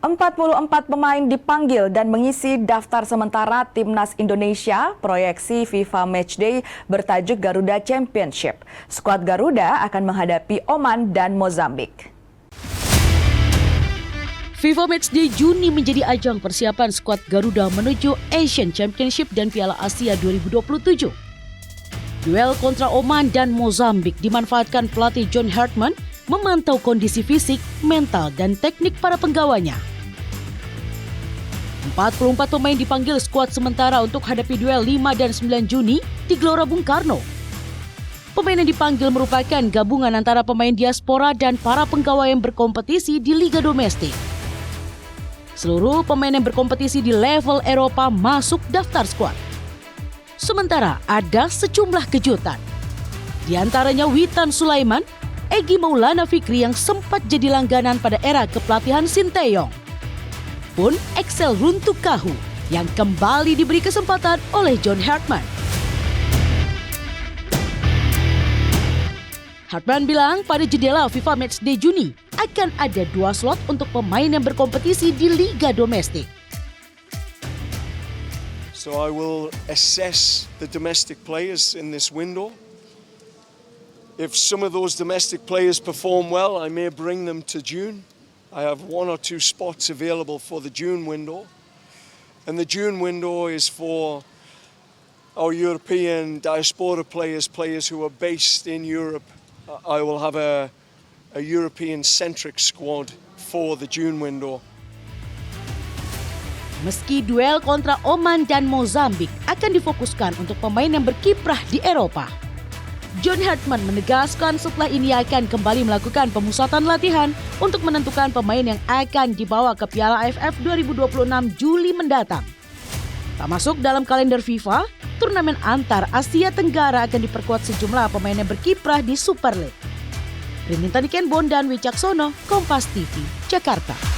44 pemain dipanggil dan mengisi daftar sementara Timnas Indonesia proyeksi FIFA Matchday bertajuk Garuda Championship. Skuad Garuda akan menghadapi Oman dan Mozambik. FIFA Matchday Juni menjadi ajang persiapan skuad Garuda menuju Asian Championship dan Piala Asia 2027. Duel kontra Oman dan Mozambik dimanfaatkan pelatih John Hartman memantau kondisi fisik, mental, dan teknik para penggawanya. 44 pemain dipanggil skuad sementara untuk hadapi duel 5 dan 9 Juni di Gelora Bung Karno. Pemain yang dipanggil merupakan gabungan antara pemain diaspora dan para penggawa yang berkompetisi di liga domestik. Seluruh pemain yang berkompetisi di level Eropa masuk daftar skuad. Sementara ada sejumlah kejutan. Di antaranya Witan Sulaiman, Egy Maulana Fikri yang sempat jadi langganan pada era kepelatihan Sinteyong. Pun Excel Runtukahu yang kembali diberi kesempatan oleh John Hartman. Hartman bilang pada jendela FIFA Matchday Juni akan ada 2 slot untuk pemain yang berkompetisi di liga domestik. So I will assess the domestic players in this window. If some of those domestic players perform well, I may bring them to June. I have 1 or 2 spots available for the June window. And the June window is for our European diaspora players, players who are based in Europe. I will have a European-centric squad for the June window. Meski duel kontra Oman dan Mozambik akan difokuskan untuk pemain yang berkiprah di Eropa, John Hartman menegaskan setelah ini akan kembali melakukan pemusatan latihan untuk menentukan pemain yang akan dibawa ke Piala AFF 2026 Juli mendatang. Tak masuk dalam kalender FIFA, turnamen antar Asia Tenggara akan diperkuat sejumlah pemain yang berkiprah di Super League. Rinintani Kenbon dan Wicaksono, Kompas TV, Jakarta.